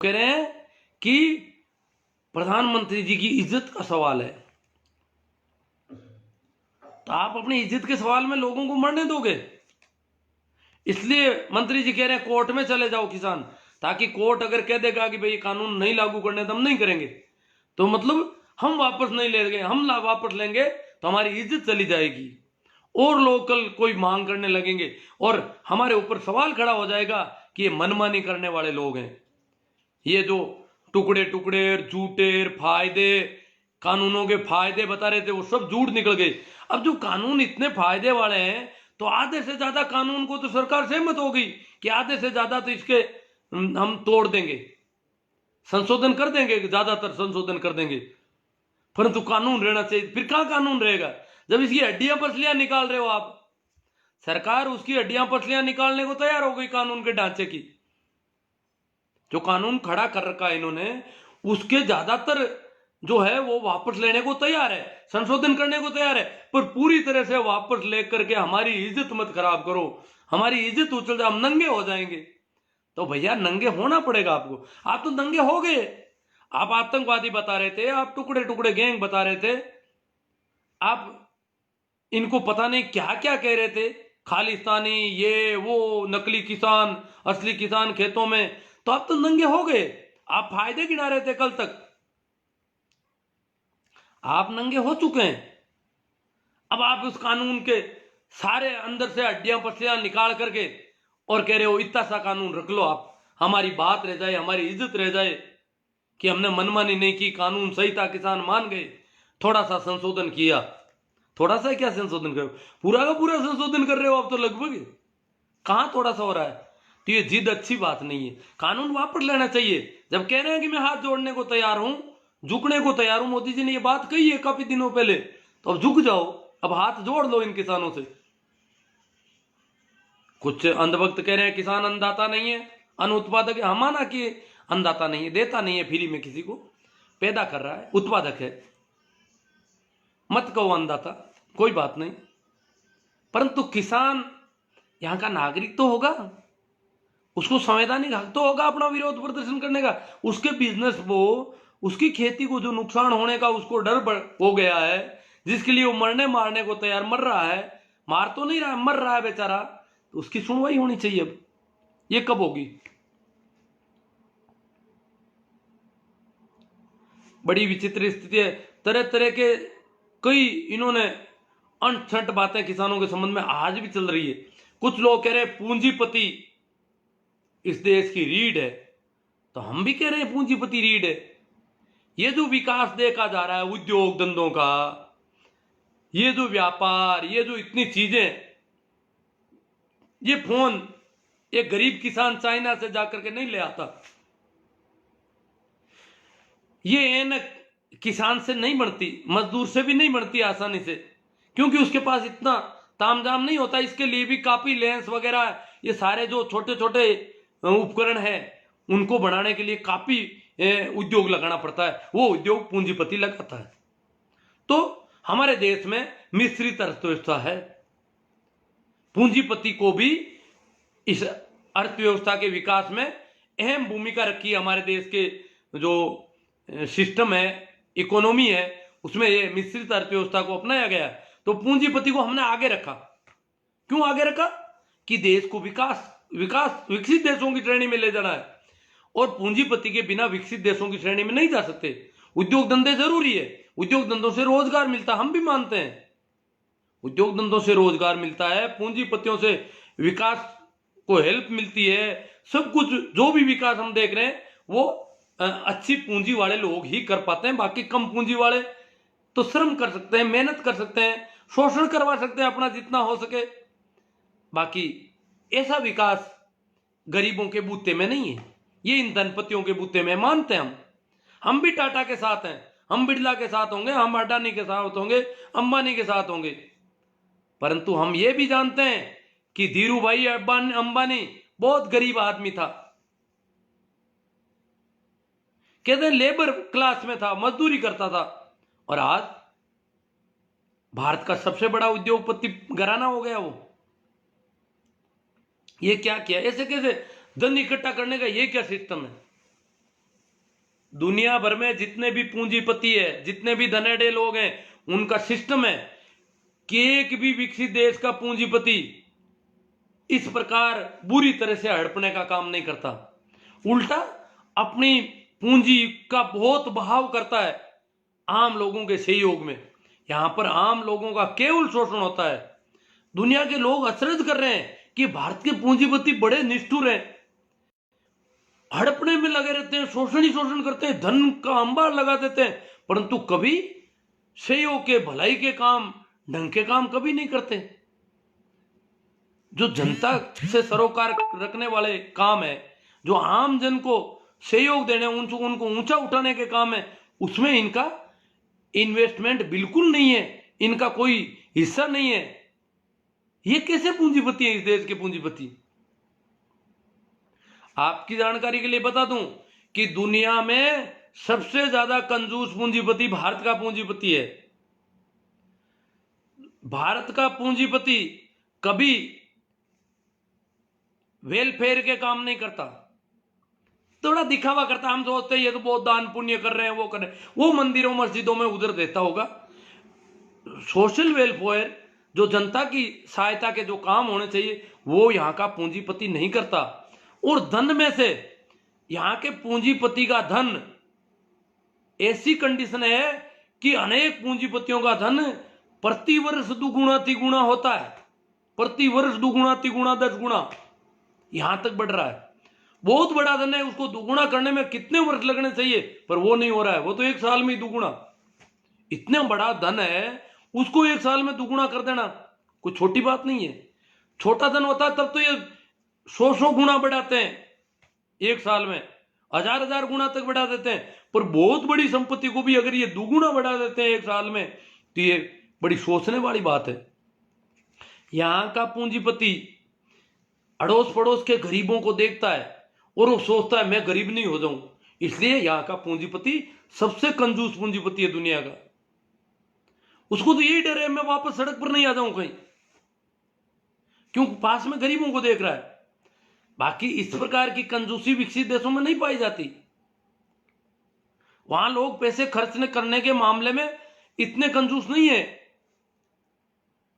कह रहे हैं कि प्रधानमंत्री जी की इज्जत का सवाल है, तो आप अपनी इज्जत के सवाल में लोगों को मरने दोगे? इसलिए मंत्री जी कह रहे हैं कोर्ट में चले जाओ किसान, ताकि कोर्ट अगर कह देगा कि भाई कानून नहीं लागू करने तो हम नहीं करेंगे, तो मतलब हम वापस नहीं लेंगे, हम वापस लेंगे तो हमारी इज्जत चली जाएगी और लोग कल कोई मांग करने लगेंगे और हमारे ऊपर सवाल खड़ा हो जाएगा कि ये मनमानी करने वाले लोग हैं। ये जो टुकड़े टुकड़े झूठे फायदे कानूनों के फायदे बता रहे थे वो सब झूठ निकल गए। अब जो कानून इतने फायदे वाले हैं तो आधे से ज्यादा कानून को तो सरकार सहमत हो गई कि आधे से ज्यादा तो इसके हम तोड़ देंगे, संशोधन कर देंगे, ज्यादातर संशोधन कर देंगे, परंतु कानून रहना चाहिए। फिर कहां कानून रहेगा जब इसकी हड्डियां पसलियां निकाल रहे हो आप? सरकार उसकी हड्डियां पसलियां निकालने को तैयार हो गई कानून के ढांचे की। जो कानून खड़ा कर रखा है इन्होंने उसके ज्यादातर जो है वो वापस लेने को तैयार है, संशोधन करने को तैयार है, पर पूरी तरह से वापस लेकर के हमारी इज्जत मत खराब करो, हमारी इज्जत उछल जाए, हम नंगे हो जाएंगे। तो भैया नंगे होना पड़ेगा आपको, आप तो नंगे हो गए। आप आतंकवादी बता रहे थे, आप टुकड़े टुकड़े गैंग बता रहे थे, आप इनको पता नहीं क्या क्या कह रहे थे, खालिस्तानी ये वो, नकली किसान असली किसान खेतों में, तो आप तो नंगे हो गए। आप फायदे गिना रहे थे कल तक, आप नंगे हो चुके हैं। अब आप उस कानून के सारे अंदर से हड्डियां पसलियां निकाल करके और कह रहे हो इतना सा कानून रख लो, आप हमारी बात रह जाए, हमारी इज्जत रह जाए कि हमने मनमानी नहीं की, कानून सही था, किसान मान गए, थोड़ा सा संशोधन किया। थोड़ा सा क्या संशोधन कर, पूरा का पूरा संशोधन कर रहे हो आप तो लगभग। कहां थोड़ा सा हो रहा है? तो ये जिद अच्छी बात नहीं है, कानून वापस लेना चाहिए। जब कह रहे हैं कि मैं हाथ जोड़ने को तैयार हूं, झुकने को तैयार हूं, मोदी जी ने ये बात कही है काफी दिनों पहले, तो अब झुक जाओ, अब हाथ जोड़ लो इन किसानों से। कुछ अंधभक्त कह रहे हैं किसान अन्नदाता नहीं है, अन्न उत्पादक है। हम माना कि अन्नदाता नहीं है, देता नहीं है फ्री में, किसी को पैदा कर रहा है, उत्पादक है, मत कहो अन्नदाता, कोई बात नहीं, परंतु किसान यहां का नागरिक तो होगा, उसको संवैधानिक हक तो होगा अपना विरोध प्रदर्शन करने का। उसके बिजनेस को, उसकी खेती को जो नुकसान होने का उसको डर हो गया है, जिसके लिए वो मरने मारने को तैयार, मर रहा है, मार तो नहीं रहा है, मर रहा है बेचारा, तो उसकी सुनवाई होनी चाहिए। अब ये कब होगी? बड़ी विचित्र स्थिति है। तरह तरह के कई इन्होंने अनछट बातें किसानों के संबंध में आज भी चल रही है। कुछ लोग कह रहे हैं पूंजीपति इस देश की रीढ़ है, तो हम भी कह रहे हैं पूंजीपति रीढ़ है। ये जो विकास देखा जा रहा है उद्योग धंधों का, ये जो व्यापार, ये जो इतनी चीजें, ये फोन एक गरीब किसान चाइना से जाकर के नहीं ले आता, ये एनक किसान से नहीं बनती, मजदूर से भी नहीं बनती आसानी से, क्योंकि उसके पास इतना तामझाम नहीं होता। इसके लिए भी काफी लेंस वगैरह, ये सारे जो छोटे छोटे उपकरण है उनको बनाने के लिए काफी उद्योग लगाना पड़ता है, वो उद्योग पूंजीपति लगाता है। तो हमारे देश में मिश्रित अर्थव्यवस्था है, पूंजीपति को भी इस अर्थव्यवस्था के विकास में अहम भूमिका रखी है। हमारे देश के जो सिस्टम है, इकोनॉमी है, उसमें ये मिश्रित अर्थव्यवस्था को अपनाया गया। तो पूंजीपति को हमने आगे रखा। क्यों आगे रखा? कि देश को विकसित देशों की श्रेणी में ले जाना है, और पूंजीपति के बिना विकसित देशों की श्रेणी में नहीं जा सकते। उद्योग धंधे जरूरी है, उद्योग धंधों से रोजगार मिलता है, हम भी मानते हैं उद्योग धंधों से रोजगार मिलता है, पूंजीपतियों से विकास को हेल्प मिलती है। सब कुछ जो भी विकास हम देख रहे हैं वो अच्छी पूंजी वाले लोग ही कर पाते हैं, बाकी कम पूंजी वाले तो श्रम कर सकते हैं, मेहनत कर सकते हैं, शोषण करवा सकते हैं अपना जितना हो सके। बाकी ऐसा विकास गरीबों के बूते में नहीं है, ये इन धनपतियों के बूते में मानते हैं हम भी टाटा के साथ हैं, हम बिरला के साथ होंगे, हम अडानी के साथ होंगे, अंबानी के साथ होंगे, परंतु हम ये भी जानते हैं कि धीरू भाई अंबानी बहुत गरीब आदमी था, कहते हैं लेबर क्लास में था, मजदूरी करता था, और आज भारत का सबसे बड़ा उद्योगपति घराना हो गया वो। ये क्या किया? ऐसे कैसे धन इकट्ठा करने का ये क्या सिस्टम है? दुनिया भर में जितने भी पूंजीपति है, जितने भी धनेडे लोग हैं, उनका सिस्टम है कि एक भी विकसित देश का पूंजीपति इस प्रकार बुरी तरह से हड़पने का काम नहीं करता। उल्टा अपनी पूंजी का बहुत बहाव करता है आम लोगों के सहयोग में। यहां पर आम लोगों का केवल शोषण होता है। दुनिया के लोग अचरज कर रहे हैं कि भारत के पूंजीपति बड़े निष्ठुर हैं, हड़पने में लगे रहते हैं, शोषण ही शोषण करते हैं, धन का अंबार लगा देते हैं, परंतु कभी सहयोग के, भलाई के काम, ढंग के काम कभी नहीं करते। जो जनता से सरोकार रखने वाले काम है, जो आम जन को सहयोग देने, उनको ऊंचा उठाने के काम है, उसमें इनका इन्वेस्टमेंट बिल्कुल नहीं है, इनका कोई हिस्सा नहीं है। ये कैसे पूंजीपति है इस देश के पूंजीपति? आपकी जानकारी के लिए बता दूं कि दुनिया में सबसे ज्यादा कंजूस पूंजीपति भारत का पूंजीपति है। भारत का पूंजीपति कभी वेलफेयर के काम नहीं करता, थोड़ा दिखावा करता। हम सोचते हैं ये तो बहुत दान पुण्य कर रहे हैं, वो कर रहे हैं, वो मंदिरों मस्जिदों में उधर देता होगा। सोशल वेलफेयर, जो जनता की सहायता के जो काम होने चाहिए, वो यहां का पूंजीपति नहीं करता। और धन में से यहां के पूंजीपति का धन, ऐसी कंडीशन है कि अनेक पूंजीपतियों का धन प्रति वर्ष दुगुना तिगुना होता है, प्रति वर्ष दुगुना तिगुना 10 गुना यहां तक बढ़ रहा है। बहुत बड़ा धन है, उसको दुगुना करने में कितने वर्ष लगने चाहिए, पर वो नहीं हो रहा है, वो तो 1 साल में दुगुना। इतना बड़ा धन है, उसको 1 साल में दुगुना कर देना कोई छोटी बात नहीं है। छोटा धन होता है तब तो ये 100 गुना बढ़ाते हैं 1 साल में, 1000 गुना तक बढ़ा देते हैं, पर बहुत बड़ी संपत्ति को भी अगर ये दुगुना बढ़ा देते हैं 1 साल में, तो ये बड़ी सोचने वाली बात है। यहां का पूंजीपति अड़ोस पड़ोस के गरीबों को देखता है और वो सोचता है मैं गरीब नहीं हो जाऊं, इसलिए यहां का पूंजीपति सबसे कंजूस पूंजीपति है दुनिया का। उसको तो यही डर है मैं वापस सड़क पर नहीं आ जाऊं कहीं, क्योंकि पास में गरीबों को देख रहा है। बाकी इस प्रकार की कंजूसी विकसित देशों में नहीं पाई जाती। वहां लोग पैसे खर्च करने के मामले में इतने कंजूस नहीं है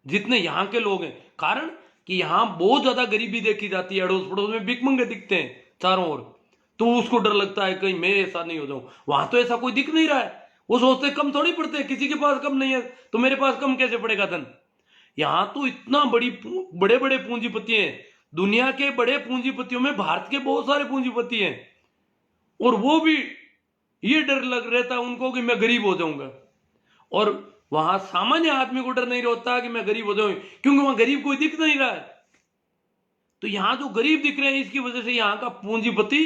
जितने यहां के लोग हैं। कारण कि यहां बहुत ज्यादा गरीबी देखी जाती है, अड़ोस पड़ोस में भिखमंगे दिखते हैं चारों ओर, तो उसको डर लगता है कहीं मैं ऐसा नहीं हो जाऊं। वहां तो ऐसा कोई दिख नहीं रहा है, वो सोचते कम थोड़ी पड़ते हैं, किसी के पास कम नहीं है तो मेरे पास कम कैसे पड़ेगा धन। यहां तो इतना बड़े बड़े पूंजीपति हैं, दुनिया के बड़े पूंजीपतियों में भारत के बहुत सारे पूंजीपति हैं, और वो भी ये डर लग रहता है उनको कि मैं गरीब हो जाऊंगा। और वहां सामान्य आदमी को डर नहीं रहता कि मैं गरीब हो जाऊं, क्योंकि वहां गरीब कोई दिख नहीं रहा है। तो यहां जो गरीब दिख रहे हैं, इसकी वजह से यहां का पूंजीपति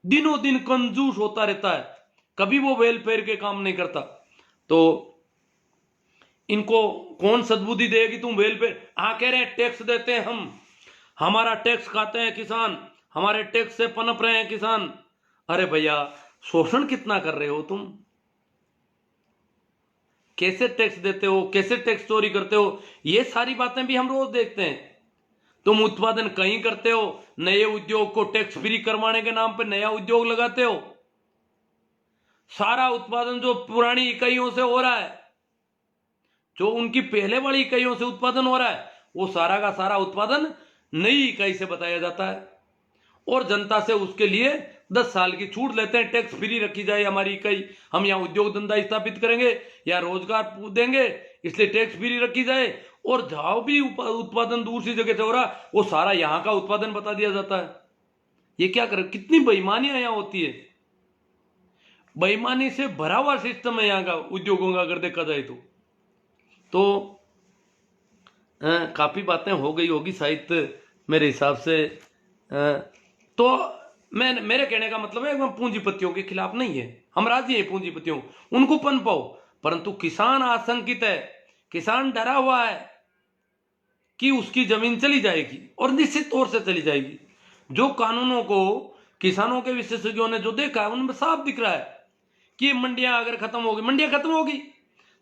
दिनों दिन कंजूस होता रहता है, कभी वो वेलफेयर के काम नहीं करता। तो इनको कौन सद्बुद्धि देगी तुम वेलफेयर, कह रहे हैं टैक्स देते हैं हम, हमारा टैक्स खाते हैं किसान, हमारे टैक्स से पनप रहे हैं किसान। अरे भैया, शोषण कितना कर रहे हो तुम? कैसे टैक्स देते हो, कैसे टैक्स चोरी करते हो, ये सारी बातें भी हम रोज देखते हैं। तुम उत्पादन कहीं करते हो, नए उद्योग को टैक्स फ्री करवाने के नाम पर नया उद्योग लगाते हो। सारा उत्पादन जो पुरानी इकाइयों से हो रहा है, जो उनकी पहले वाली इकाइयों से उत्पादन हो रहा है, वो सारा का सारा उत्पादन नई इकाई से बताया जाता है, और जनता से उसके लिए 10 साल की छूट लेते हैं। टैक्स फ्री रखी जाए हमारी इकाई, हम यहाँ उद्योग धंधा स्थापित करेंगे या रोजगार देंगे, इसलिए टैक्स फ्री रखी जाए। और जहां भी उत्पादन दूसरी जगह से हो रहा, वो सारा यहाँ का उत्पादन बता दिया जाता है। ये क्या कर, कितनी बेईमानियां यहाँ होती है। बेईमानी से भरा हुआ सिस्टम है यहाँ का उद्योगों का, अगर देखा जाए तो काफी बातें हो गई होगी शायद मेरे हिसाब से। तो मेरे कहने का मतलब है पूंजीपतियों के खिलाफ नहीं है, हम राजी हैं पूंजीपतियों, उनको पनपाओ, परंतु किसान आशंकित है, किसान डरा हुआ है कि उसकी जमीन चली जाएगी, और निश्चित तौर से चली जाएगी। जो कानूनों को किसानों के विशेषज्ञों ने जो देखा है, उनमें साफ दिख रहा है कि मंडियां अगर खत्म होगी, मंडियां खत्म होगी।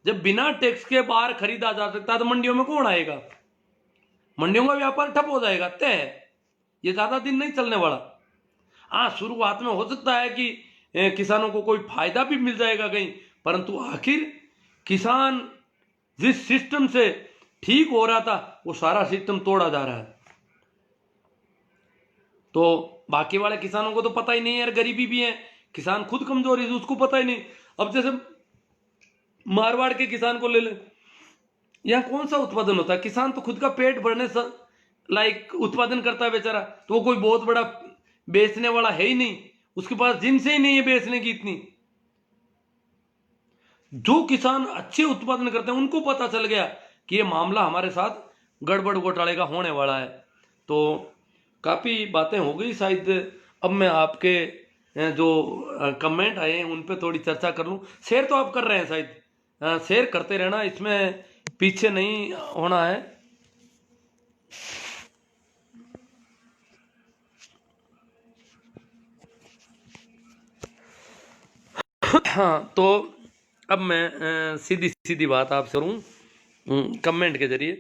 जब बिना टैक्स के बाहर खरीदा जा सकता है तो मंडियों में कौन आएगा? मंडियों का व्यापार ठप हो जाएगा, तय है, ये ज्यादा दिन नहीं चलने वाला। हाँ, शुरुआत में हो सकता है कि किसानों को कोई फायदा भी मिल जाएगा कहीं, परंतु आखिर किसान जिस सिस्टम से ठीक हो रहा था वो सारा सिस्टम तोड़ा जा रहा है। तो बाकी वाले किसानों को तो पता ही नहीं है यार, गरीबी भी है, किसान खुद कमजोर है उसको पता ही नहीं। अब जैसे मारवाड़ के किसान को ले ले, यहाँ कौन सा उत्पादन होता है, किसान तो खुद का पेट भरने लाइक उत्पादन करता है बेचारा, तो वो कोई बहुत बड़ा बेचने वाला है ही नहीं, उसके पास जिनसे ही नहीं है बेचने की इतनी। जो किसान अच्छे उत्पादन करते हैं उनको पता चल गया कि ये मामला हमारे साथ गड़बड़ घोटाले का होने वाला है। तो काफ़ी बातें हो गई शायद, अब मैं आपके जो कमेंट आए हैं उन पे थोड़ी चर्चा कर लूँ। शेयर तो आप कर रहे हैं शायद, शेयर करते रहना, इसमें पीछे नहीं होना है। हाँ, तो अब मैं सीधी सीधी बात आपसे करूँ कमेंट के जरिए।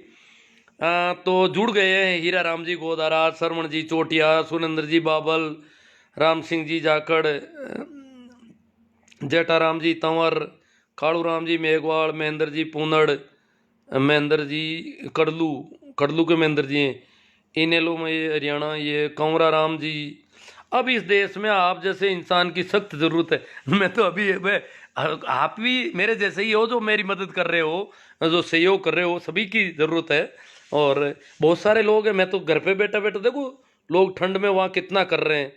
तो जुड़ गए हैं हीरा राम जी गोदारा, सरवण जी चोटिया, सुरेंद्र जी बाबल, राम सिंह जी जाखड़, जेठाराम जी तंवर, कालू राम जी मेघवाल, महेंद्र जी पूनड़, महेंद्र जी कड़लू के महेंद्र जी हैं, इनेलो में ये हरियाणा, ये कंवरा राम जी। अब इस देश में आप जैसे इंसान की सख्त ज़रूरत है। मैं तो अभी आप भी मेरे जैसे ही हो जो मेरी मदद कर रहे हो, जो सहयोग कर रहे हो, सभी की ज़रूरत है। और बहुत सारे लोग हैं, मैं तो घर पे बैठा बैठा देखो लोग ठंड में वहाँ कितना कर रहे हैं,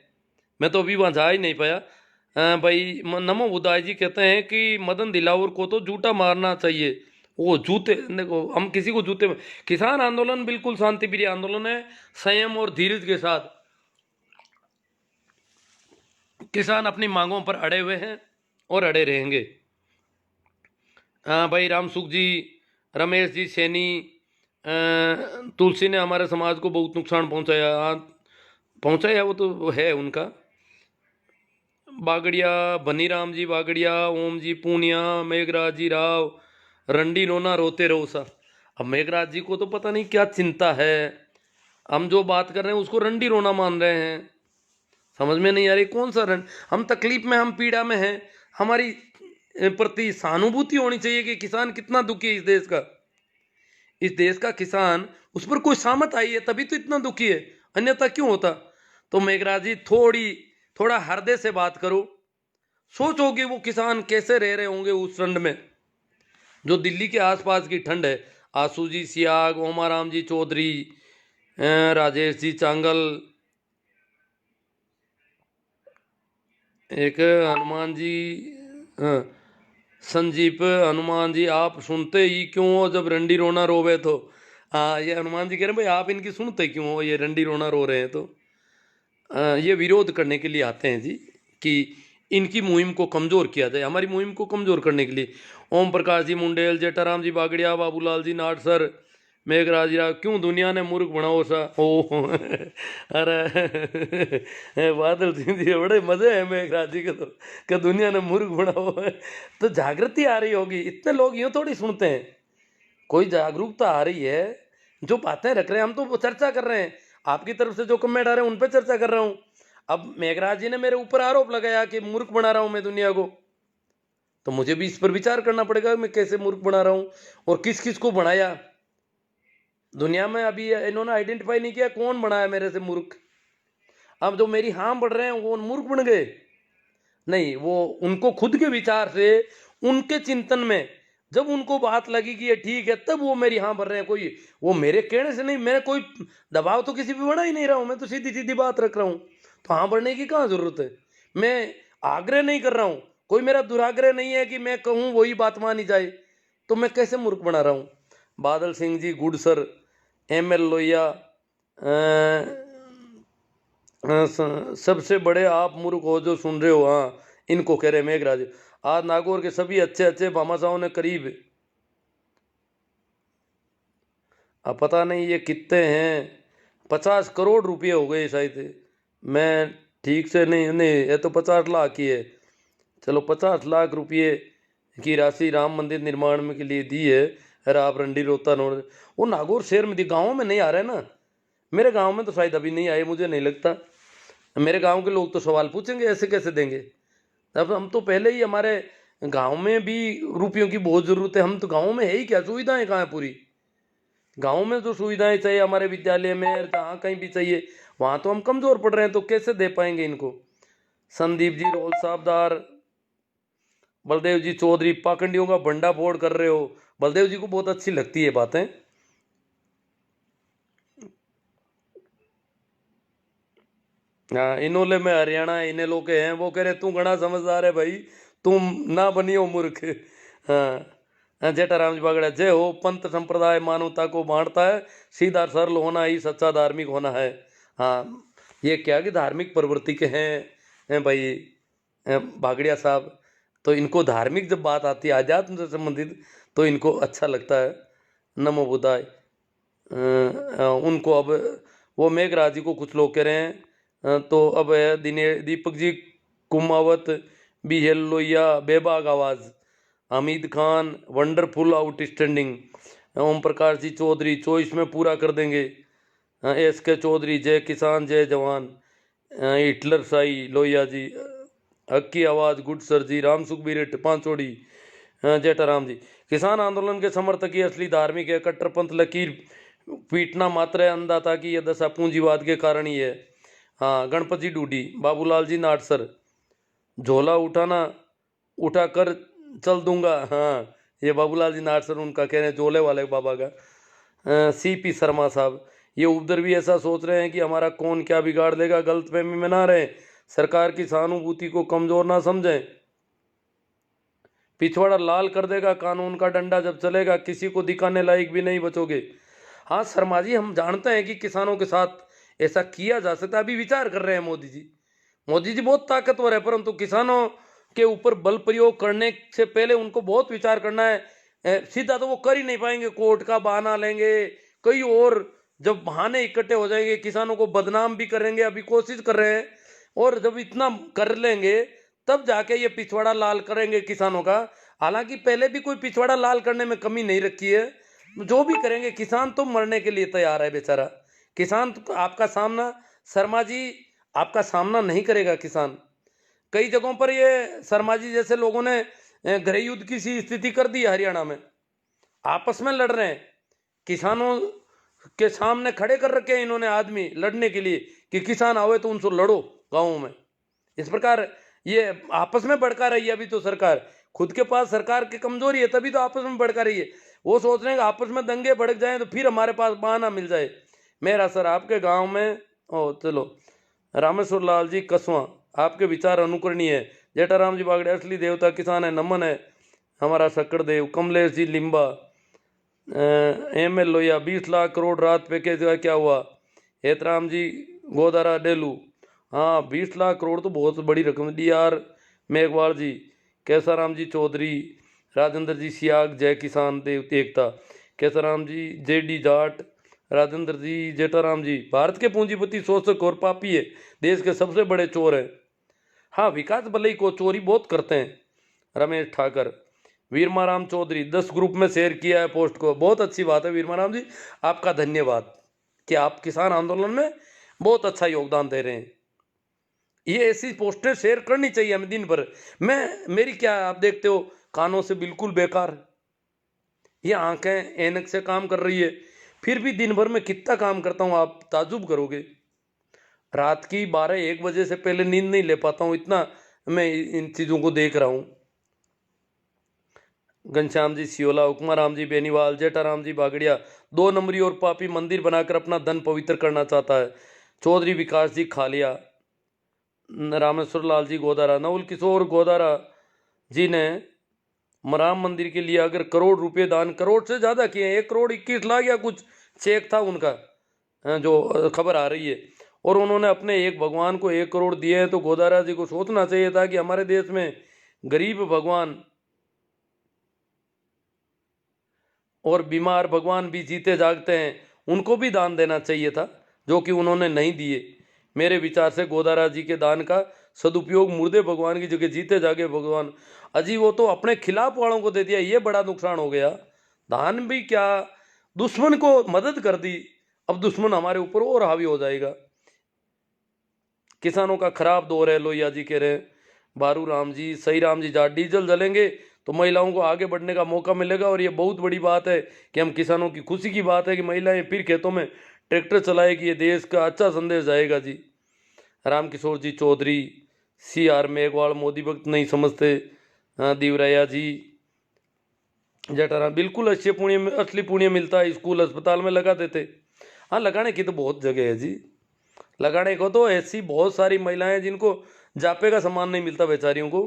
मैं तो अभी वहाँ जा ही नहीं पाया। भाई नमो बुदाई जी कहते हैं कि मदन दिलावर को तो जूता मारना चाहिए, वो जूते देखो, हम किसी को जूते में। किसान आंदोलन बिल्कुल शांति प्रिय आंदोलन है, संयम और धीरज के साथ किसान अपनी मांगों पर अड़े हुए हैं और अड़े रहेंगे। भाई राम सुख जी, रमेश जी सैनी, तुलसी ने हमारे समाज को बहुत नुकसान पहुंचाया, वो तो है उनका। बागड़िया, बनी राम जी बागड़िया, ओम जी पूनिया, मेघराज जी राव, रंडी रोना रोते रहो सा। अब मेघराज जी को तो पता नहीं क्या चिंता है, हम जो बात कर रहे हैं उसको रंडी रोना मान रहे हैं, समझ में नहीं आ रही कौन सा हम तकलीफ में, हम पीड़ा में हैं, हमारी प्रति सहानुभूति होनी चाहिए कि किसान कितना दुखी है इस देश का। इस देश का किसान, उस पर कोई सामत आई है तभी तो इतना दुखी है, अन्यथा क्यों होता। तो मेघराज जी थोड़ा हृदय से बात करो, सोचोगे वो किसान कैसे रह रहे होंगे उस ठंड में, जो दिल्ली के आसपास की ठंड है। आसू जी सियाग, ओमाराम जी चौधरी, राजेश जी चांगल, एक हनुमान जी, संजीप हनुमान जी, आप सुनते ही क्यों हो जब रंडी रोना रोवे तो। हाँ, ये हनुमान जी कह रहे हैं भाई आप इनकी सुनते क्यों हो, ये रंडी रोना रो रहे हैं तो। ये विरोध करने के लिए आते हैं जी, कि इनकी मुहिम को कमज़ोर किया जाए, हमारी मुहिम को कमज़ोर करने के लिए। ओम प्रकाश जी मुंडेल, जेठाराम जी बागड़िया, बाबूलाल जी नाटसर, मेघराज जी राव, क्यों दुनिया ने मूर्ख बनाओ सा। ओ अरे बादल सिंह जी बड़े मज़े हैं मेघराज जी के तो, कि दुनिया ने मूर्ख बनाओ। तो जागृति आ रही होगी, इतने लोग यूँ थोड़ी सुनते हैं, कोई जागरूकता आ रही है, जो बातें रख रहे हैं, हम तो चर्चा कर रहे हैं, आपकी तरफ से जो कमेंट आ रहे हैं उन पर चर्चा कर रहा हूँ। अब मेघराज जी ने मेरे ऊपर आरोप लगाया कि मूर्ख बना रहा हूँ मैं दुनिया को, तो मुझे भी इस पर विचार करना पड़ेगा मैं कैसे मूर्ख बना रहा हूँ और किस किस को बनाया दुनिया में। अभी इन्होंने आइडेंटिफाई नहीं किया कौन बनाया मेरे से मूर्ख। अब जो मेरी हाँ बढ़ रहे हैं वो मूर्ख बन गए नहीं, वो उनको खुद के विचार से, उनके चिंतन में जब उनको बात लगी कि ये ठीक है तब वो मेरी हाँ भर रहे हैं। कोई वो मेरे कहने से नहीं, मैं कोई दबाव तो किसी पे बना ही नहीं रहा हूँ, मैं तो सीधी सीधी बात रख रहा हूँ, तो हाँ भरने की कहाँ जरूरत है। मैं आग्रह नहीं कर रहा हूँ, कोई मेरा दुराग्रह नहीं है कि मैं कहूँ वही बात मानी जाए, तो मैं कैसे मूर्ख बना रहा हूँ। बादल सिंह जी गुडसर, ML लोहिया, सबसे बड़े आप मूर्ख हो जो सुन रहे हो, हाँ इनको कह रहे मेघराज। आज नागौर के सभी अच्छे अच्छे भामाशाहों ने करीब, अब पता नहीं ये कितने हैं, 50 करोड़ रुपये हो गए शायद, मैं ठीक से नहीं ये तो 50 लाख की है। चलो 50 लाख रुपये की राशि राम मंदिर निर्माण में के लिए दी है। अरे आप रंडी रोता नोड़, वो नागौर शहर में दी, गाँव में नहीं आ रहे ना, मेरे गांव में तो शायद अभी नहीं आए, मुझे नहीं लगता। मेरे गांव के लोग तो सवाल पूछेंगे ऐसे कैसे देंगे, अब हम तो पहले ही हमारे गांव में भी रुपयों की बहुत जरूरत है, हम तो गांव में है ही क्या, सुविधाएं कहाँ है पूरी। गांव में जो सुविधाएं चाहिए हमारे विद्यालय में जहाँ कहीं भी चाहिए, वहां तो हम कमजोर पड़ रहे हैं, तो कैसे दे पाएंगे इनको। संदीप जी रोल साहबदार, बलदेव जी चौधरी, पाखंडियों का भंडा फोड़ कर रहे हो। बलदेव जी को बहुत अच्छी लगती है बातें। हाँ, इनोले में हरियाणा इन्हें लोग हैं, वो कह रहे तू घना समझदार है भाई, तुम ना बनियो मूर्ख। हाँ, जेठाराम जी बागड़ा, जय हो। पंथ संप्रदाय मानवता को बांटता है, सीधा सरल होना ही सच्चा धार्मिक होना है। हाँ, ये क्या कि धार्मिक प्रवृत्ति के हैं भाई भागड़िया साहब, तो इनको धार्मिक जब बात आती है आध्यात्म से संबंधित, तो इनको अच्छा लगता है। नमो बुद्धाय। उनको अब वो मेघराज जी को कुछ लोग कह रहे हैं, तो अब है दीपक जी कुमावत, बीएल लोहिया बेबाक आवाज, Hamid Khan wonderful outstanding, Om Prakash ji Chaudhary choice में पूरा कर देंगे, एस के चौधरी जय किसान जय जवान, हिटलर साई लोहिया जी, हक की आवाज गुड सर जी, राम सुखबीर पांचोड़ी, जेठाराम जी, किसान आंदोलन के समर्थक ही असली धार्मिक है, कट्टरपंथ लकीर पीटना मात्र है अंधाता की यह दशा पूंजीवाद के कारण ही है। हाँ, गणपति डूडी, बाबूलाल जी नाटसर, झोला उठाना उठा कर चल दूंगा। हाँ, ये बाबूलाल जी नाटसर उनका कह रहे हैं, झोले वाले बाबा का। सी पी शर्मा साहब, ये उपदर भी ऐसा सोच रहे हैं कि हमारा कौन क्या बिगाड़ देगा, गलतफहमी में ना रहे, सरकार की सहानुभूति को कमजोर ना समझें, पिछवाड़ा लाल कर देगा कानून का डंडा जब चलेगा, किसी को दिखाने लायक भी नहीं बचोगे। हाँ शर्मा जी, हम जानते हैं कि किसानों के साथ ऐसा किया जा सकता है, अभी विचार कर रहे हैं मोदी जी। मोदी जी बहुत ताकतवर है, परंतु किसानों के ऊपर बल प्रयोग करने से पहले उनको बहुत विचार करना है। सीधा तो वो कर ही नहीं पाएंगे, कोर्ट का बहाना लेंगे, कई और जब बहाने इकट्ठे हो जाएंगे, किसानों को बदनाम भी करेंगे, अभी कोशिश कर रहे हैं, और जब इतना कर लेंगे तब जाके ये पिछवाड़ा लाल करेंगे किसानों का। हालांकि पहले भी कोई पिछवाड़ा लाल करने में कमी नहीं रखी है, जो भी करेंगे, किसान तो मरने के लिए तैयार है बेचारा। किसान तो आपका सामना, शर्मा जी आपका सामना नहीं करेगा किसान। कई जगहों पर ये शर्मा जी जैसे लोगों ने गृह युद्ध की सी स्थिति कर दी है हरियाणा में, आपस में लड़ रहे हैं, किसानों के सामने खड़े कर रखे हैं इन्होंने आदमी लड़ने के लिए कि किसान आवे तो उनसे लड़ो गाँव में। इस प्रकार ये आपस में भड़का रही है। अभी तो सरकार खुद के पास सरकार की कमजोरी है, तभी तो आपस में भड़का रही है। वो सोच रहे हैं कि आपस में दंगे भड़क जाएं तो फिर हमारे पास बहाना मिल जाए। मेरा सर आपके गांव में, ओ चलो रामेश्वर लाल जी कसवा, आपके विचार अनुकरणीय है। जेठाराम जी बागड़े, असली देवता किसान है, नमन है हमारा शक्कर देव। कमलेश जी लिम्बा, एम एल लोहिया, 20 लाख करोड़ रात पैकेज का क्या हुआ। हेतराम जी गोदारा डेलू, हाँ 20 लाख करोड़ तो बहुत बड़ी रकम दी यार। मेघवाल जी, कैसाराम जी चौधरी, राजेंद्र जी सियाग जय किसान देव एकता, कैसाराम जी जेडी जाट, राजेंद्र जी, जेठाराम जी, भारत के पूंजीपति शोषक और पापी है, देश के सबसे बड़े चोर हैं। हाँ, विकास भले को चोरी बहुत करते हैं। रमेश ठाकर, वीरमाराम चौधरी, 10 ग्रुप में शेयर किया है पोस्ट को, बहुत अच्छी बात है वीरमाराम जी, आपका धन्यवाद कि आप किसान आंदोलन में बहुत अच्छा योगदान दे रहे हैं। ये ऐसी पोस्टें शेयर करनी चाहिए हमें दिन भर। मेरी क्या आप देखते हो, कानों से बिल्कुल बेकार, ये आंखें ऐनक से काम कर रही है, फिर भी दिन भर में कितना काम करता हूँ आप ताजुब करोगे। रात की 12-1 बजे से पहले नींद नहीं ले पाता हूँ, इतना मैं इन चीज़ों को देख रहा हूँ। घनश्याम जी सियोला, हुक्मा राम जी बेनीवाल, जेठाराम जी बागड़िया, 2 नंबरी और पापी मंदिर बनाकर अपना धन पवित्र करना चाहता है। चौधरी विकास जी खालिया, रामेश्वर लाल जी गोदारा, नवल किशोर गोदारा जी ने राम मंदिर के लिए अगर करोड़ रुपए दान, करोड़ से ज़्यादा किए, 1 करोड़ 21 लाख या कुछ चेक था उनका, जो खबर आ रही है, और उन्होंने अपने एक भगवान को 1 करोड़ दिए हैं, तो गोदारा जी को सोचना चाहिए था कि हमारे देश में गरीब भगवान और बीमार भगवान भी जीते जागते हैं, उनको भी दान देना चाहिए था, जो कि उन्होंने नहीं दिए। मेरे विचार से गोदारा जी के दान का सदुपयोग मुर्दे भगवान की जगह जीते जागे भगवान, अजी वो तो अपने खिलाफ वालों को दे दिया, ये बड़ा नुकसान हो गया। दान भी क्या, दुश्मन को मदद कर दी, अब दुश्मन हमारे ऊपर और हावी हो जाएगा। किसानों का खराब दौर है, लोहिया जी कह रहे हैं। बारू राम जी, सही राम जी जाट, डीजल जलेंगे तो महिलाओं को आगे बढ़ने का मौका मिलेगा। और ये बहुत बड़ी बात है कि हम किसानों की खुशी की बात है कि महिलाएं फिर खेतों में ट्रैक्टर चलाएगी। ये देश का अच्छा संदेश जाएगा जी। रामकिशोर जी चौधरी, CR मेघवाल, मोदी भक्त नहीं समझते, दीवराया जी, जटाराम, बिल्कुल अच्छे पुण्य में असली पुण्य मिलता है, स्कूल अस्पताल में लगा देते। हाँ, लगाने की तो बहुत जगह है जी, लगाने को तो ऐसी बहुत सारी महिलाएं जिनको जापे का सामान नहीं मिलता बेचारियों को।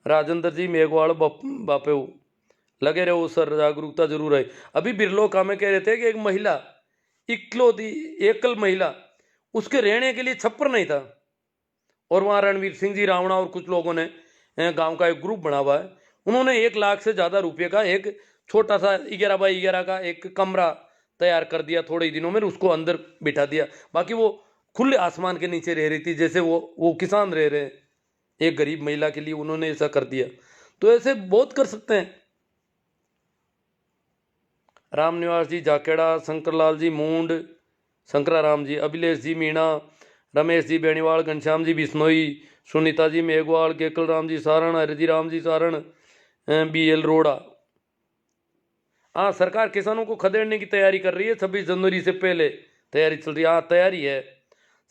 राजेंद्र जी मेघवाल बापे लगे रहो सर, जागरूकता जरूर है। अभी बिरलो का में कह रहे थे कि एक महिला, इकलौती एकल महिला, उसके रहने के लिए छप्पर नहीं था। और वहाँ रणवीर सिंह जी रावणा और कुछ लोगों ने गांव का एक ग्रुप बना हुआ है, उन्होंने 1 लाख से ज़्यादा रुपये का एक छोटा सा 11 बाई 11 का एक कमरा तैयार कर दिया थोड़े ही दिनों में, उसको अंदर बिठा दिया। बाकी वो खुले आसमान के नीचे रह रही थी, जैसे वो किसान रह रहे हैं। एक गरीब महिला के लिए उन्होंने ऐसा कर दिया। तो ऐसे बहुत कर सकते हैं। रामनिवास जी जाकेड़ा, शंकरलाल जी मूंड, शंकराराम जी, अभिलेष जी मीणा, रमेश जी बेणीवाल, घनश्याम जी बिश्नोई, सुनीता जी मेघवाल, केकल राम जी सारण, हरिजी राम जी सारण, BL रोड़ा। हाँ, सरकार किसानों को खदेड़ने की तैयारी कर रही है। 26 जनवरी से पहले तैयारी चल रही है। हाँ, तैयारी है।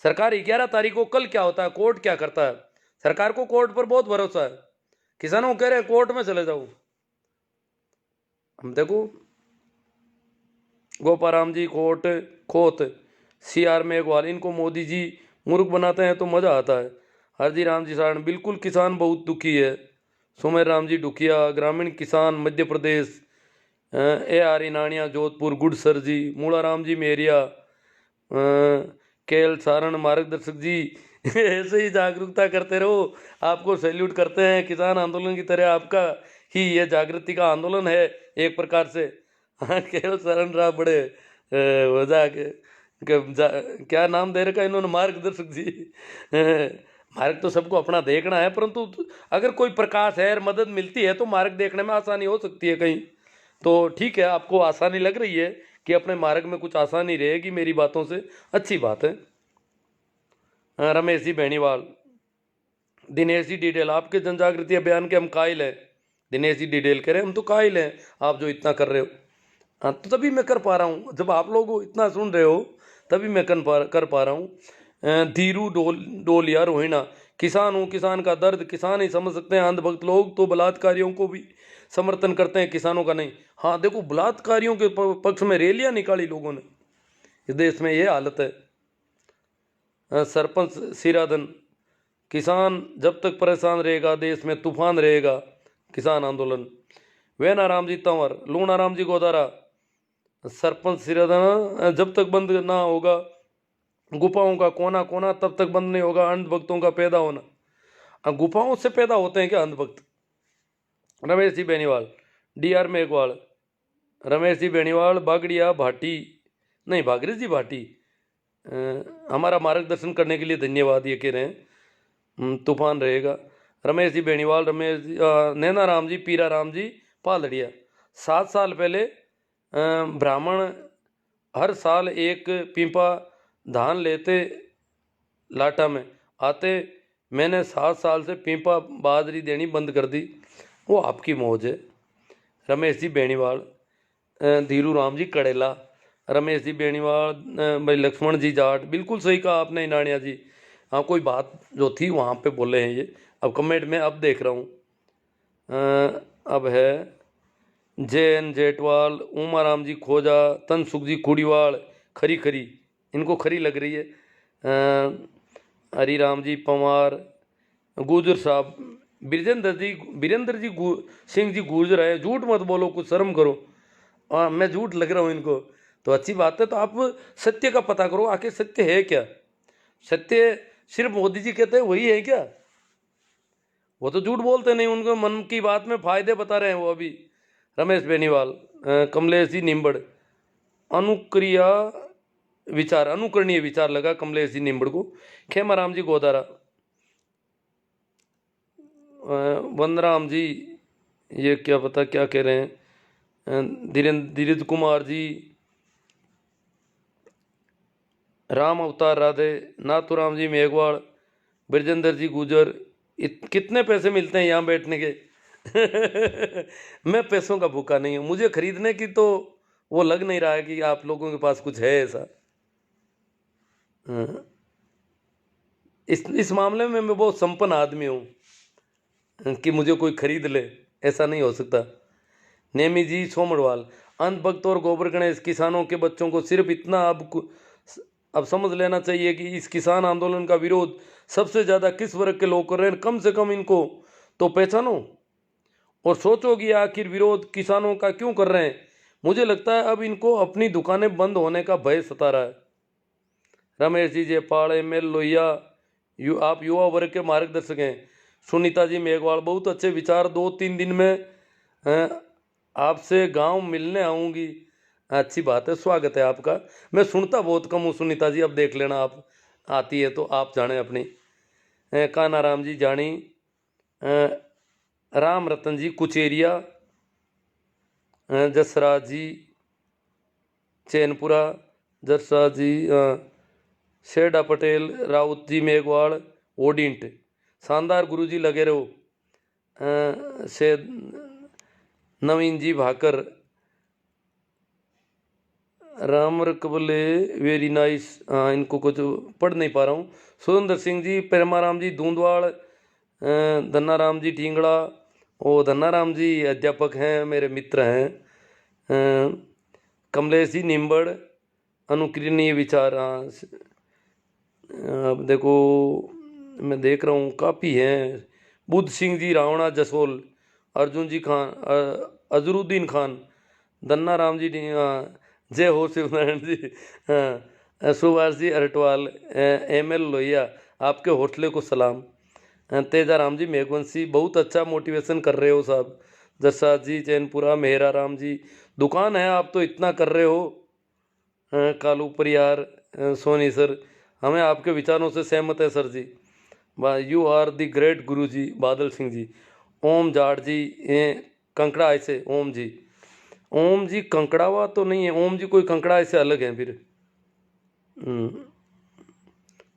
सरकार 11 तारीख को, कल क्या होता है, कोर्ट क्या करता है, सरकार को कोर्ट पर बहुत भरोसा है। किसानों को कह रहे हैं कोर्ट में चले जाओ। हम देखो, गोपाराम जी खोत, CR मेघवाल, इनको मोदी जी मूर्ख बनाते हैं तो मजा आता है। हरजी राम जी सारण, बिल्कुल किसान बहुत दुखी है। सुमेर राम जी डुकिया, ग्रामीण किसान मध्य प्रदेश, AR इनानिया जोधपुर, गुडसर जी, मूला राम जी मेरिया, KL सारण, मार्गदर्शक जी ऐसे ही जागरूकता करते रहो, आपको सैल्यूट करते हैं। किसान आंदोलन की तरह आपका ही ये जागृति का आंदोलन है एक प्रकार से। हाँ, KL शरण राव बड़े क्या नाम दे रखा इन्होंने, मार्गदर्शक जी। मार्ग तो सबको अपना देखना है, परंतु अगर कोई प्रकाश है और मदद मिलती है तो मार्ग देखने में आसानी हो सकती है कहीं। तो ठीक है, आपको आसानी लग रही है कि अपने मार्ग में कुछ आसानी रहेगी मेरी बातों से, अच्छी बात है। रमेश जी बेणीवाल, दिनेश जी डिडेल, आपके जन जागृति अभियान के हम कायल हैं। दिनेश जी डिडेल कह रहे हैं हम तो कायल हैं, आप जो इतना कर रहे हो। हाँ, तो तभी मैं कर पा रहा हूँ, जब आप लोग इतना सुन रहे हो तभी मैं कर पा रहा हूँ। धीरू डोलिया रोहिणा, किसान हूँ, किसान का दर्द किसान ही समझ सकते हैं। अंधभक्त लोग तो बलात्कारियों को भी समर्थन करते हैं, किसानों का नहीं। हाँ देखो, बलात्कारियों के पक्ष में रैलियां निकाली लोगों ने, इस देश में ये हालत है। सरपंच सिराधन, किसान जब तक परेशान रहेगा देश में तूफान रहेगा, किसान आंदोलन। वैना राम जी तंवर, लूणा राम जी गोदारा, सरपंच सिराधन, जब तक बंद ना होगा गुफाओं का कोना कोना तब तक बंद नहीं होगा अंधभक्तों का पैदा होना। गुफाओं से पैदा होते हैं क्या अंधभक्त? रमेश जी बेनीवाल, DR मेघवाल, रमेश जी बेनीवाल, बागड़िया भाटी, नहीं भागीरथ जी भाटी, हमारा मार्गदर्शन करने के लिए धन्यवाद, ये कह रहे हैं तूफान रहेगा। रमेश जी बेनीवाल, रमेश जी, नैना राम जी, पीरा राम जी पालड़िया, 7 साल पहले ब्राह्मण हर साल एक पीपा धान लेते लाटा में आते, मैंने 7 साल से पीपा बाजरी देनी बंद कर दी, वो आपकी मौज है। रमेश जी बेनीवाल, धीरू राम जी कड़ेला, रमेश जी बेनीवाल, भाई लक्ष्मण जी जाट, बिल्कुल सही कहा आपने इनानिया जी। हाँ, कोई बात जो थी वहाँ पे बोले हैं ये, अब कमेंट में अब देख रहा हूँ। अब है जैन जेठवाल, उमा राम जी खोजा, तनसुख जी कुड़ीवाल, खरी खरी, इनको खरी लग रही है। हरी राम जी पवार, गुजर साहब, बीरेंद्र जी सिंह जी गुजर है, झूठ मत बोलो, कुछ शर्म करो। मैं झूठ लग रहा हूँ इनको, तो अच्छी बात है। तो आप सत्य का पता करो, आखिर सत्य है क्या? सत्य सिर्फ मोदी जी कहते हैं वही है क्या? वो तो झूठ बोलते नहीं, उनको मन की बात में फायदे बता रहे हैं वो अभी। रमेश बेनीवाल, कमलेश जी निम्बड़, अनुक्रिया विचार, अनुकरणीय विचार लगा कमलेश जी निम्बड़ को। खेमाराम जी गोदारा, वनराम जी, ये क्या पता क्या कह रहे हैं। धीरेन्द्र कुमार जी, राम अवतार राधे, नाथुराम जी मेघवाल, ब्रजेंद्र जी गुजर, कितने पैसे मिलते हैं यहाँ बैठने के। मैं पैसों का भूखा नहीं हूँ, मुझे खरीदने की तो वो लग नहीं रहा है कि आप लोगों के पास कुछ है ऐसा। हाँ। इस मामले में मैं बहुत संपन्न आदमी हूँ कि मुझे कोई खरीद ले, ऐसा नहीं हो सकता। नेमी जी सोमड़वाल, अंधभक्त और गोबर गणेश, किसानों के बच्चों को सिर्फ इतना अब समझ लेना चाहिए कि इस किसान आंदोलन का विरोध सबसे ज़्यादा किस वर्ग के लोग कर रहे हैं। कम से कम इनको तो पहचानो और सोचो कि आखिर विरोध किसानों का क्यों कर रहे हैं। मुझे लगता है अब इनको अपनी दुकानें बंद होने का भय सता रहा है। रमेश जी जयपाल, एमएल लोहिया, आप युवा वर्ग के मार्गदर्शक हैं। सुनीता जी मेघवाल, बहुत अच्छे विचार, 2-3 दिन में आपसे गांव मिलने आऊँगी। अच्छी बात है, स्वागत है आपका। मैं सुनता बहुत कम हूँ सुनीता जी, अब देख लेना आप आती है तो आप जाने अपनी। काना राम जी जानी, राम रतन जी कुचेरिया, जसराज जी चैनपुरा, जसराज जी शेडा पटेल, राउत जी मेघवाड़, ओडिंट, शानदार गुरु जी लगे रहो। से नवीन जी भाकर, राम रकबले वेरी नाइस। इनको कुछ पढ़ नहीं पा रहा हूँ। सुरेंद्र सिंह जी, प्रेमाराम जी दूंदवाड़, धन्ना राम जी ढींगड़ा, ओ धन्ना राम जी अध्यापक हैं, मेरे मित्र हैं। कमलेश जी निम्बड़, अनुकरणीय विचार। अब देखो मैं देख रहा हूँ काफ़ी हैं। बुद्ध सिंह जी रावणा जसोल, अर्जुन जी खान, अजरुद्दीन खान, धन्ना राम जी जय हो शिवनारायण जी, सुभाष जी अरटवाल, एमएल लोहिया, आपके हौसले को सलाम। तेजा राम जी मेघवंशी, बहुत अच्छा मोटिवेशन कर रहे हो साहब। जसराज जी चैनपुरा, मेहरा राम जी, दुकान है आप तो इतना कर रहे हो। कालू परियार, सोनी सर, हमें आपके विचारों से सहमत है sir ji. You are the great guru ji. बादल सिंह जी, ओम जाट जी कंकड़ा ऐसे, ओम जी कंकड़ावा तो नहीं है, ओम जी कोई कंकड़ा ऐसे अलग है फिर।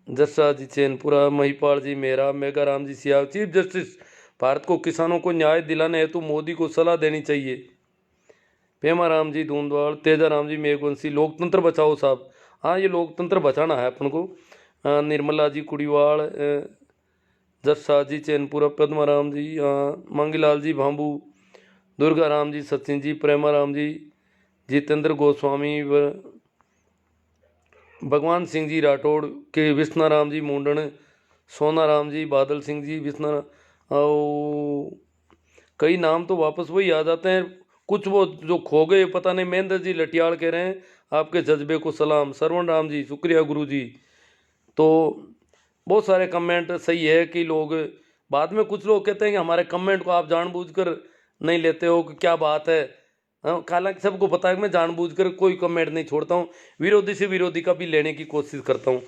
जस्सा जी चैनपुरा, महिपाल जी मेरा, मेगा राम जी सियाव, चीफ जस्टिस, भारत को किसानों को न्याय दिलाने हेतु मोदी को सलाह देनी चाहिए। पेमा राम जी दूंदवाल, तेजा राम जी मेघवंशी, लोकतंत्र बचाओ साहब। हाँ, ये लोकतंत्र बचाना है अपन को। निर्मला जी कुड़ीवाड़, जस्सा जी चैनपुरा, पद्मा राम जी, मांगीलाल जी भांबू, दुर्गा राम जी सचिन जी, प्रेमा राम जी, जितेंद्र गोस्वामी, भगवान सिंह जी राठौड़ के, विष्णा राम जी मुंडन, सोना राम जी, बादल सिंह जी, विष्णा, और कई नाम तो वापस वही आ जाते हैं, कुछ वो जो खो गए पता नहीं। महेंद्र जी लटियाल कह रहे हैं आपके जज्बे को सलाम। सरवण राम जी शुक्रिया गुरु जी। तो बहुत सारे कमेंट सही है कि लोग बाद में, कुछ लोग कहते हैं कि हमारे कमेंट को आप जानबूझकर नहीं लेते हो, कि क्या बात है। हालांकि सबको पता है कि मैं जानबूझकर कोई कमेंट नहीं छोड़ता हूँ, विरोधी से विरोधी का भी लेने की कोशिश करता हूँ,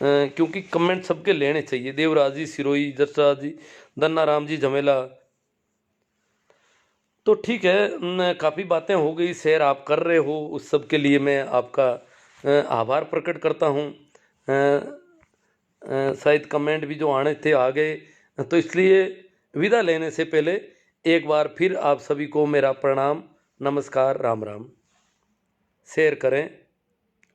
क्योंकि कमेंट सबके लेने चाहिए। देवराज जी सिरोही, जसराज जी, धन्ना राम जी झमेला। तो ठीक है, काफ़ी बातें हो गई, शेयर आप कर रहे हो, उस सब के लिए मैं आपका आभार प्रकट करता हूँ। शायद कमेंट भी जो आने थे आ गए, तो इसलिए विदा लेने से पहले एक बार फिर आप सभी को मेरा प्रणाम, नमस्कार, राम राम। शेयर करें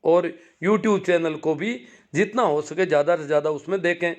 और YouTube चैनल को भी जितना हो सके ज़्यादा से ज़्यादा उसमें देखें।